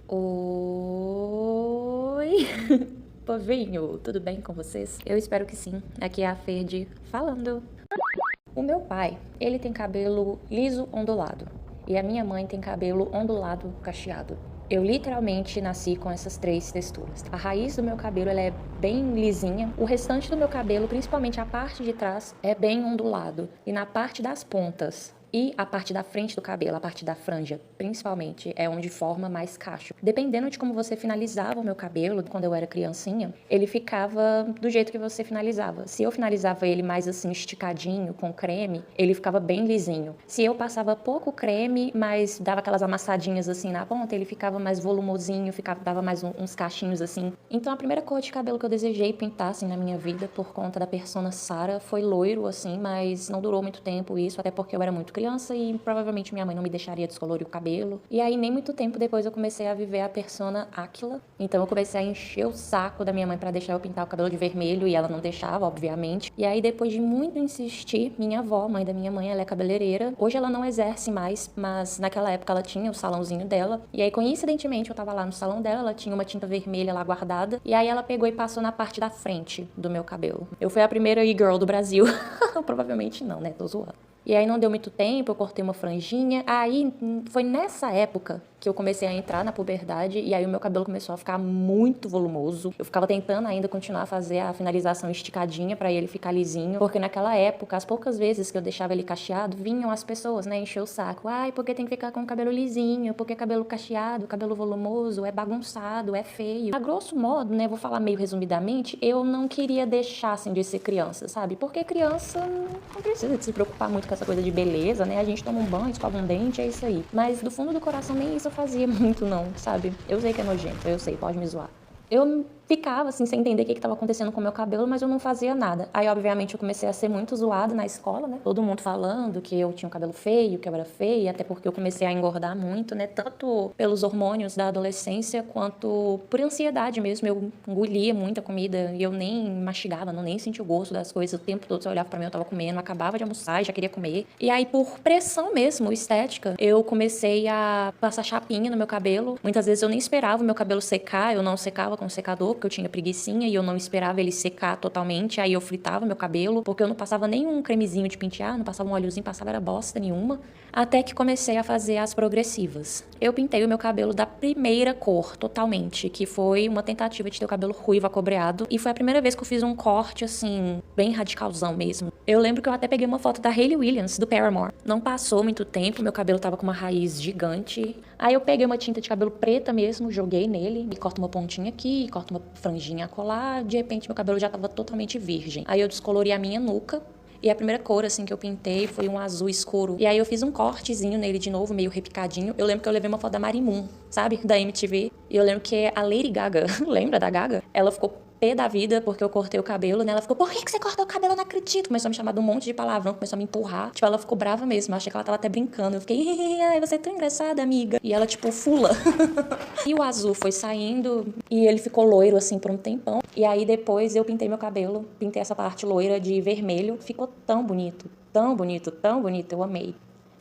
Oi, povinho, tudo bem com vocês? Eu espero que sim. Aqui é a Ferdi falando. O meu pai, ele tem cabelo liso ondulado e a minha mãe tem cabelo ondulado cacheado. Eu literalmente nasci com essas três texturas. A raiz do meu cabelo ela é bem lisinha, o restante do meu cabelo, principalmente a parte de trás, é bem ondulado e na parte das pontas e a parte da frente do cabelo, a parte da franja, principalmente, é onde forma mais cacho. Dependendo de como você finalizava o meu cabelo, quando eu era criancinha, ele ficava do jeito que você finalizava. Se eu finalizava ele mais assim, esticadinho, com creme, ele ficava bem lisinho. Se eu passava pouco creme, mas dava aquelas amassadinhas assim na ponta, ele ficava mais volumosinho, dava mais uns cachinhos assim. Então a primeira cor de cabelo que eu desejei pintar assim na minha vida, por conta da persona Sarah, foi loiro assim, mas não durou muito tempo isso, até porque eu era muito criança e provavelmente minha mãe não me deixaria descolorir o cabelo. E aí nem muito tempo depois eu comecei a viver a persona Aquila. Então eu comecei a encher o saco da minha mãe pra deixar eu pintar o cabelo de vermelho e ela não deixava, obviamente. E aí depois de muito insistir, minha avó, mãe da minha mãe, ela é cabeleireira. Hoje ela não exerce mais, mas naquela época ela tinha o salãozinho dela. E aí coincidentemente eu tava lá no salão dela, ela tinha uma tinta vermelha lá guardada. E aí ela pegou e passou na parte da frente do meu cabelo. Eu fui a primeira e-girl do Brasil. Provavelmente não, né? Tô zoando. E aí não deu muito tempo, eu cortei uma franjinha. Aí foi nessa época que eu comecei a entrar na puberdade e aí o meu cabelo começou a ficar muito volumoso. Eu ficava tentando ainda continuar a fazer a finalização esticadinha pra ele ficar lisinho, porque naquela época, as poucas vezes que eu deixava ele cacheado, vinham as pessoas, né, encher o saco. Ai, porque tem que ficar com o cabelo lisinho, porque cabelo cacheado, cabelo volumoso, é bagunçado, é feio. A grosso modo, né, vou falar meio resumidamente, eu não queria deixar assim de ser criança, sabe? Porque criança não precisa de se preocupar muito com essa coisa de beleza, né? A gente toma um banho, escova um dente, é isso aí. Mas do fundo do coração nem isso eu fazia muito não, sabe? Eu sei que é nojento, eu sei, pode me zoar. Eu ficava assim sem entender o que estava acontecendo com o meu cabelo, mas eu não fazia nada. Aí, obviamente, eu comecei a ser muito zoada na escola, né? Todo mundo falando que eu tinha um cabelo feio, que eu era feia, até porque eu comecei a engordar muito, né? Tanto pelos hormônios da adolescência, quanto por ansiedade mesmo. Eu engolia muita comida e eu nem mastigava, não nem sentia o gosto das coisas. O tempo todo, você olhava pra mim, eu tava comendo, acabava de almoçar e já queria comer. E aí, por pressão mesmo, estética, eu comecei a passar chapinha no meu cabelo. Muitas vezes eu nem esperava o meu cabelo secar, eu não secava com secador, porque eu tinha preguicinha e eu não esperava ele secar totalmente, aí eu fritava meu cabelo, porque eu não passava nenhum cremezinho de pentear, não passava um óleozinho, passava era bosta nenhuma, até que comecei a fazer as progressivas. Eu pintei o meu cabelo da primeira cor, totalmente, que foi uma tentativa de ter o cabelo ruivo acobreado, e foi a primeira vez que eu fiz um corte, assim, bem radicalzão mesmo. Eu lembro que eu até peguei uma foto da Hayley Williams, do Paramore. Não passou muito tempo, meu cabelo tava com uma raiz gigante. Aí eu peguei uma tinta de cabelo preta mesmo, joguei nele, e corto uma pontinha aqui, corto uma franjinha acolá, de repente meu cabelo já tava totalmente virgem. Aí eu descolori a minha nuca, e a primeira cor, assim, que eu pintei foi um azul escuro. E aí eu fiz um cortezinho nele de novo, meio repicadinho. Eu lembro que eu levei uma foto da Marimun, sabe? Da MTV. E eu lembro que a Lady Gaga, lembra da Gaga? Ela ficou pé da vida porque eu cortei o cabelo, né? Ela ficou, por que você cortou o cabelo? Eu não acredito. Começou a me chamar de um monte de palavrão, começou a me empurrar. Tipo, ela ficou brava mesmo. Eu achei que ela tava até brincando. Eu fiquei, ai, você é tão engraçada, amiga. E ela, tipo, fula. E o azul foi saindo e ele ficou loiro, assim, por um tempão. E aí depois eu pintei meu cabelo, pintei essa parte loira de vermelho. Ficou tão bonito, tão bonito, tão bonito. Eu amei.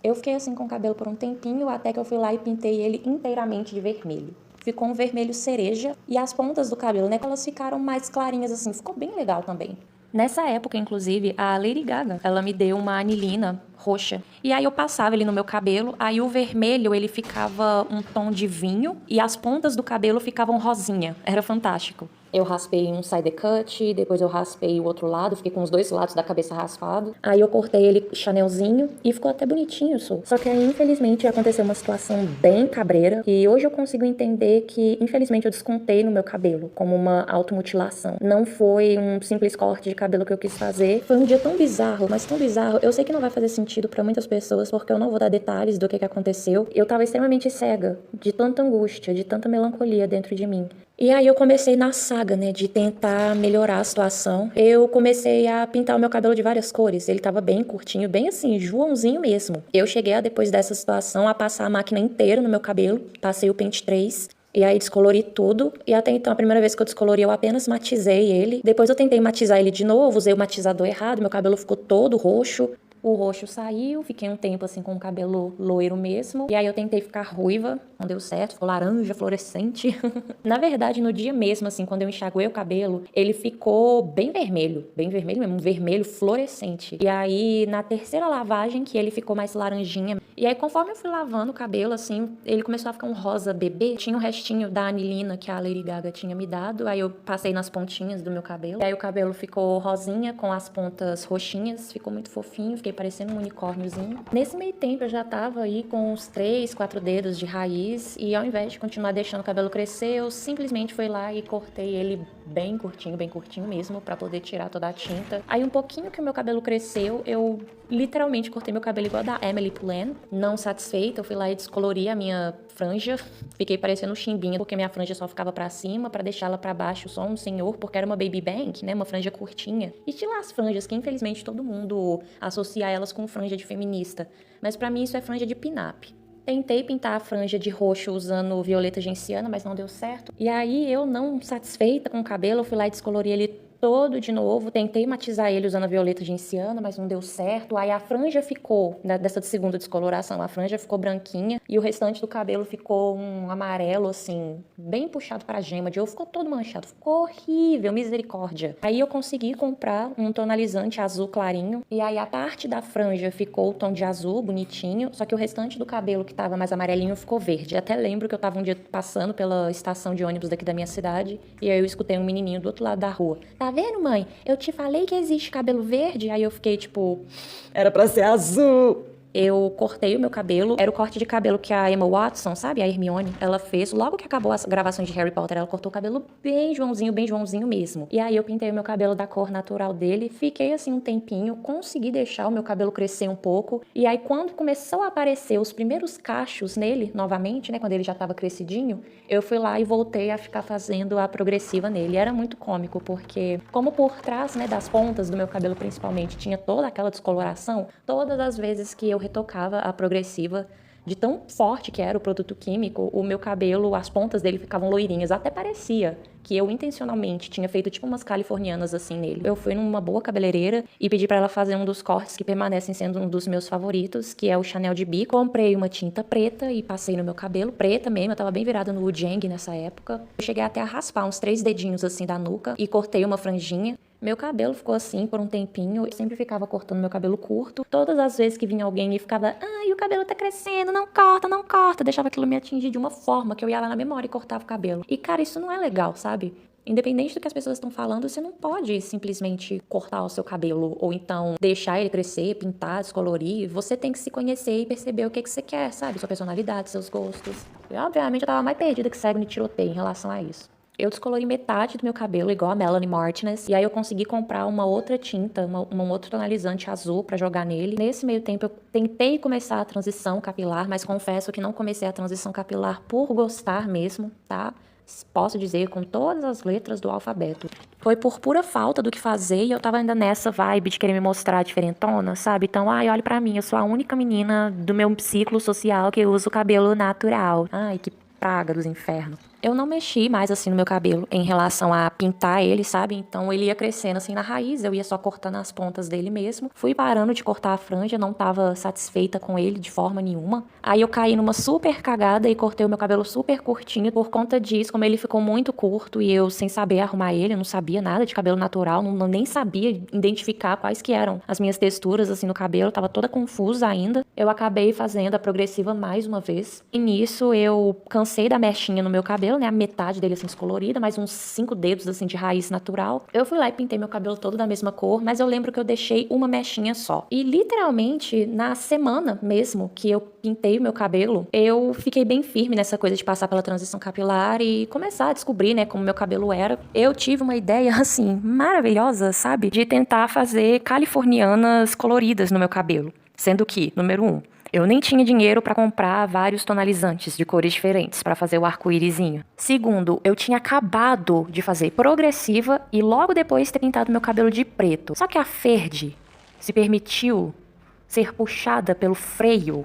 Eu fiquei assim com o cabelo por um tempinho, até que eu fui lá e pintei ele inteiramente de vermelho. Ficou um vermelho cereja e as pontas do cabelo, né, elas ficaram mais clarinhas assim, ficou bem legal também. Nessa época, inclusive, a Lady Gaga, ela me deu uma anilina roxa. E aí eu passava ele no meu cabelo, aí o vermelho ele ficava um tom de vinho e as pontas do cabelo ficavam rosinha. Era fantástico. Eu raspei um side cut, depois eu raspei o outro lado, fiquei com os dois lados da cabeça raspado. Aí eu cortei ele chanelzinho e ficou até bonitinho, só que aí, infelizmente, aconteceu uma situação bem cabreira e hoje eu consigo entender que, infelizmente, eu descontei no meu cabelo como uma automutilação. Não foi um simples corte de cabelo que eu quis fazer. Foi um dia tão bizarro, mas tão bizarro. Eu sei que não vai fazer sentido pra muitas pessoas, porque eu não vou dar detalhes do que aconteceu. Eu tava extremamente cega, de tanta angústia, de tanta melancolia dentro de mim. E aí eu comecei na saga, né, de tentar melhorar a situação. Eu comecei a pintar o meu cabelo de várias cores. Ele tava bem curtinho, bem assim, Joãozinho mesmo. Eu cheguei, depois dessa situação, a passar a máquina inteira no meu cabelo. Passei o pente 3. E aí descolori tudo. E até então, a primeira vez que eu descolori, eu apenas matizei ele. Depois eu tentei matizar ele de novo, usei o matizador errado, meu cabelo ficou todo roxo. O roxo saiu, fiquei um tempo assim com o cabelo loiro mesmo. E aí eu tentei ficar ruiva, não deu certo, ficou laranja, fluorescente. Na verdade, no dia mesmo, assim, quando eu enxaguei o cabelo, ele ficou bem vermelho mesmo, um vermelho fluorescente. E aí, na terceira lavagem, que ele ficou mais laranjinha. E aí, conforme eu fui lavando o cabelo, assim, ele começou a ficar um rosa bebê. Tinha um restinho da anilina que a Lady Gaga tinha me dado. Aí eu passei nas pontinhas do meu cabelo. E aí o cabelo ficou rosinha, com as pontas roxinhas. Ficou muito fofinho, fiquei parecendo um unicórniozinho. Nesse meio tempo, eu já tava aí com uns 3, 4 dedos de raiz. E ao invés de continuar deixando o cabelo crescer, eu simplesmente fui lá e cortei ele bem curtinho mesmo, pra poder tirar toda a tinta. Aí um pouquinho que o meu cabelo cresceu, eu literalmente cortei meu cabelo igual a da Emily Plan. Não satisfeita, eu fui lá e descolori a minha franja. Fiquei parecendo chimbinha, porque minha franja só ficava pra cima, pra deixá-la pra baixo só um senhor, porque era uma baby bank, né, uma franja curtinha. Estilo as franjas, que infelizmente todo mundo associa elas com franja de feminista. Mas pra mim isso é franja de pin-up. Tentei pintar a franja de roxo usando violeta genciana, mas não deu certo. E aí, eu não satisfeita com o cabelo, eu fui lá e descolori ele todo de novo. Tentei matizar ele usando a violeta genciana, mas não deu certo. Aí a franja ficou, dessa segunda descoloração, a franja ficou branquinha e o restante do cabelo ficou um amarelo, assim, bem puxado pra gema de ovo. Ficou todo manchado, ficou horrível, misericórdia. Aí eu consegui comprar um tonalizante azul clarinho e aí a parte da franja ficou o tom de azul, bonitinho, só que o restante do cabelo que tava mais amarelinho ficou verde. Até lembro que eu tava um dia passando pela estação de ônibus daqui da minha cidade e aí eu escutei um menininho do outro lado da rua: "Tá vendo, mãe? Eu te falei que existe cabelo verde?" Aí eu fiquei tipo, era pra ser azul. Eu cortei o meu cabelo, era o corte de cabelo que a Emma Watson, sabe, a Hermione, ela fez logo que acabou as gravações de Harry Potter. Ela cortou o cabelo bem Joãozinho mesmo. E aí eu pintei o meu cabelo da cor natural dele, fiquei assim um tempinho, consegui deixar o meu cabelo crescer um pouco. E aí quando começou a aparecer os primeiros cachos nele, novamente, né, quando ele já tava crescidinho, eu fui lá e voltei a ficar fazendo a progressiva nele. E era muito cômico, porque como por trás, né, das pontas do meu cabelo principalmente, tinha toda aquela descoloração, todas as vezes que eu retocava a progressiva, de tão forte que era o produto químico, o meu cabelo, as pontas dele ficavam loirinhas. Até parecia que eu intencionalmente tinha feito tipo umas californianas assim nele. Eu fui numa boa cabeleireira e pedi pra ela fazer um dos cortes que permanecem sendo um dos meus favoritos, que é o Chanel de bico. Comprei uma tinta preta e passei no meu cabelo, preta mesmo, eu tava bem virada no Wujang nessa época. Eu cheguei até a raspar uns 3 dedinhos assim da nuca e cortei uma franjinha. Meu cabelo ficou assim por um tempinho, eu sempre ficava cortando meu cabelo curto. Todas as vezes que vinha alguém e ficava: "Ai, o cabelo tá crescendo, não corta, não corta", deixava aquilo me atingir de uma forma que eu ia lá na memória e cortava o cabelo. E cara, isso não é legal, sabe? Independente do que as pessoas estão falando, você não pode simplesmente cortar o seu cabelo ou então deixar ele crescer, pintar, descolorir. Você tem que se conhecer e perceber o que você quer, sabe? Sua personalidade, seus gostos. E obviamente eu tava mais perdida que cego no tiroteio em relação a isso. Eu descolori metade do meu cabelo, igual a Melanie Martinez, e aí eu consegui comprar uma outra tinta, um outro tonalizante azul pra jogar nele. Nesse meio tempo eu tentei começar a transição capilar, mas confesso que não comecei a transição capilar por gostar mesmo, tá? Posso dizer com todas as letras do alfabeto. Foi por pura falta do que fazer e eu tava ainda nessa vibe de querer me mostrar diferentona, sabe? Então, ai, olha pra mim, eu sou a única menina do meu ciclo social que usa o cabelo natural. Ai, que praga dos infernos. Eu não mexi mais assim no meu cabelo em relação a pintar ele, sabe? Então ele ia crescendo assim na raiz, eu ia só cortando as pontas dele mesmo. Fui parando de cortar a franja, não tava satisfeita com ele de forma nenhuma. Aí eu caí numa super cagada e cortei o meu cabelo super curtinho. Por conta disso, como ele ficou muito curto e eu sem saber arrumar ele, eu não sabia nada de cabelo natural, nem sabia identificar quais que eram as minhas texturas assim no cabelo, tava toda confusa ainda. Eu acabei fazendo a progressiva mais uma vez. E nisso eu cansei da mechinha no meu cabelo, né, a metade dele assim descolorida, mais uns 5 dedos assim de raiz natural. Eu fui lá e pintei meu cabelo todo da mesma cor, mas eu lembro que eu deixei uma mechinha só. E literalmente na semana mesmo que eu pintei o meu cabelo, eu fiquei bem firme nessa coisa de passar pela transição capilar e começar a descobrir, né, como meu cabelo era. Eu tive uma ideia assim maravilhosa, sabe, de tentar fazer californianas coloridas no meu cabelo, sendo que, número 1, eu nem tinha dinheiro para comprar vários tonalizantes de cores diferentes para fazer o arco-írisinho. Segundo, eu tinha acabado de fazer progressiva e logo depois ter pintado meu cabelo de preto. Só que a Ferdi se permitiu ser puxada pelo freio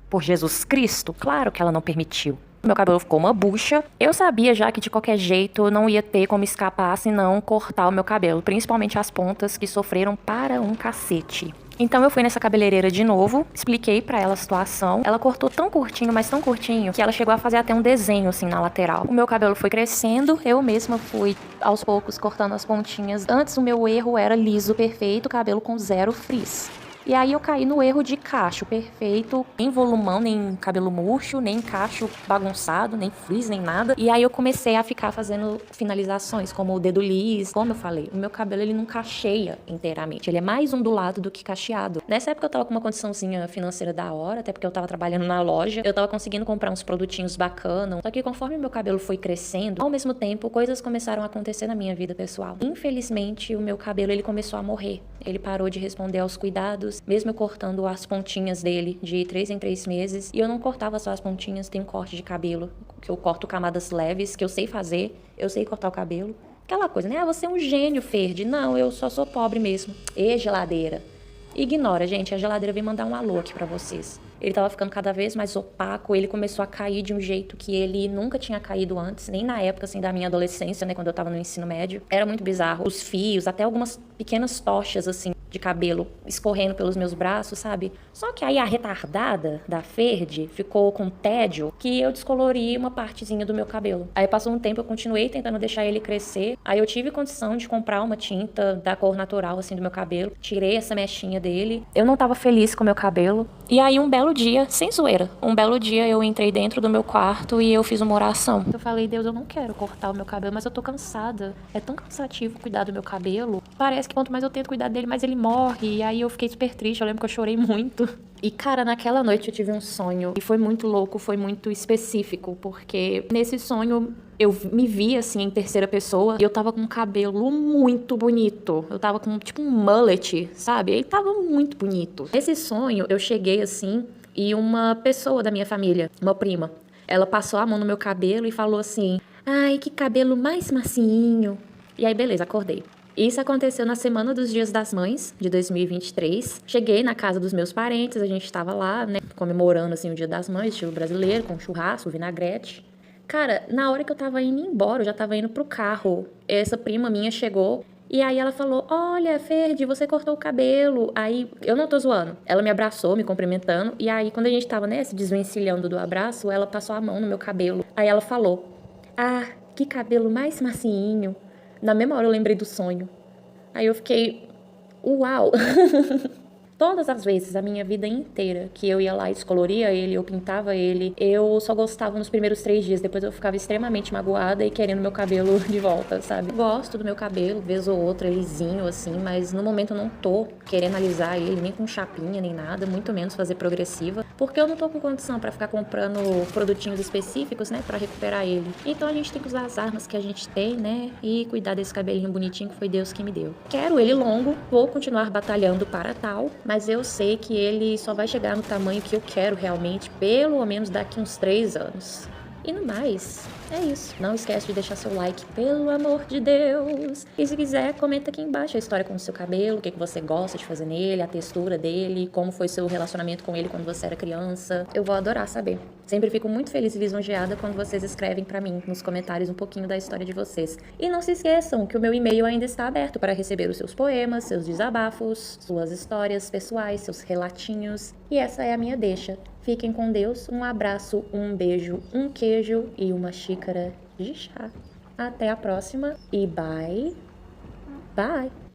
por Jesus Cristo? Claro que ela não permitiu. Meu cabelo ficou uma bucha. Eu sabia já que de qualquer jeito não ia ter como escapar se não cortar o meu cabelo, principalmente as pontas que sofreram para um cacete. Então eu fui nessa cabeleireira de novo, expliquei pra ela a situação. Ela cortou tão curtinho, mas tão curtinho, que ela chegou a fazer até um desenho assim na lateral. O meu cabelo foi crescendo, eu mesma fui aos poucos cortando as pontinhas. Antes o meu erro era liso, perfeito, cabelo com zero frizz. E aí eu caí no erro de cacho perfeito, nem volumão, nem cabelo murcho, nem cacho bagunçado, nem frizz, nem nada. E aí eu comecei a ficar fazendo finalizações, como o dedo lis. Como eu falei, o meu cabelo ele não cacheia inteiramente, ele é mais ondulado do que cacheado. Nessa época eu tava com uma condiçãozinha financeira da hora, até porque eu tava trabalhando na loja, eu tava conseguindo comprar uns produtinhos bacanas. Só que conforme meu cabelo foi crescendo, ao mesmo tempo coisas começaram a acontecer na minha vida pessoal. Infelizmente o meu cabelo ele começou a morrer, ele parou de responder aos cuidados, mesmo eu cortando as pontinhas dele de 3 em 3 meses. E eu não cortava só as pontinhas, tem um corte de cabelo, que eu corto camadas leves, que eu sei fazer, eu sei cortar o cabelo. Aquela coisa, né? Ah, você é um gênio, Ferdi. Não, eu só sou pobre mesmo. E geladeira. Ignora, gente, a geladeira veio mandar um alô aqui pra vocês. Ele tava ficando cada vez mais opaco, ele começou a cair de um jeito que ele nunca tinha caído antes, nem na época, assim, da minha adolescência, né, quando eu tava no ensino médio. Era muito bizarro. Os fios, até algumas pequenas tochas, assim, de cabelo escorrendo pelos meus braços, sabe? Só que aí a retardada da Ferdi ficou com tédio que eu descolori uma partezinha do meu cabelo. Aí passou um tempo, eu continuei tentando deixar ele crescer. Aí eu tive condição de comprar uma tinta da cor natural, assim, do meu cabelo. Tirei essa mechinha dele. Eu não tava feliz com o meu cabelo. E aí um belo dia, sem zoeira, um belo dia eu entrei dentro do meu quarto e eu fiz uma oração. Eu falei, Deus, eu não quero cortar o meu cabelo, mas eu tô cansada. É tão cansativo cuidar do meu cabelo. Parece que quanto mais eu tento cuidar dele, mais ele morre. E aí eu fiquei super triste, eu lembro que eu chorei muito. E cara, naquela noite eu tive um sonho e foi muito louco, foi muito específico, porque nesse sonho eu me vi assim em terceira pessoa e eu tava com um cabelo muito bonito. Eu tava com tipo um mullet, sabe? Ele tava muito bonito. Nesse sonho eu cheguei assim e uma pessoa da minha família, uma prima, ela passou a mão no meu cabelo e falou assim: "Ai, que cabelo mais macinho". E aí beleza, acordei. Isso aconteceu na semana dos Dias das Mães, de 2023. Cheguei na casa dos meus parentes, a gente estava lá, né, comemorando, assim, o Dia das Mães, estilo brasileiro, com churrasco, vinagrete. Cara, na hora que eu tava indo embora, eu já tava indo pro carro, essa prima minha chegou e aí ela falou: "Olha, Ferdi, você cortou o cabelo". Aí, eu não tô zoando, ela me abraçou, me cumprimentando, e aí quando a gente tava, né, se desvencilhando do abraço, ela passou a mão no meu cabelo. Aí ela falou: "Ah, que cabelo mais macinho". Na mesma hora eu lembrei do sonho. Aí eu fiquei, uau! Todas as vezes, a minha vida inteira, que eu ia lá e descoloria ele, eu pintava ele, eu só gostava nos primeiros 3 dias, depois eu ficava extremamente magoada e querendo meu cabelo de volta, sabe? Gosto do meu cabelo, vez ou outra, lisinho, assim, mas no momento eu não tô querendo alisar ele, nem com chapinha, nem nada, muito menos fazer progressiva, porque eu não tô com condição pra ficar comprando produtinhos específicos, né, pra recuperar ele. Então a gente tem que usar as armas que a gente tem, né, e cuidar desse cabelinho bonitinho que foi Deus que me deu. Quero ele longo, vou continuar batalhando para tal, mas eu sei que ele só vai chegar no tamanho que eu quero realmente, pelo menos daqui uns 3 anos. E no mais, é isso. Não esquece de deixar seu like, pelo amor de Deus. E se quiser, comenta aqui embaixo a história com o seu cabelo, o que você gosta de fazer nele, a textura dele, como foi seu relacionamento com ele quando você era criança. Eu vou adorar saber. Sempre fico muito feliz e lisonjeada quando vocês escrevem pra mim nos comentários um pouquinho da história de vocês. E não se esqueçam que o meu e-mail ainda está aberto para receber os seus poemas, seus desabafos, suas histórias pessoais, seus relatinhos. E essa é a minha deixa. Fiquem com Deus, um abraço, um beijo, um queijo e uma xícara de chá. Até a próxima e bye, bye!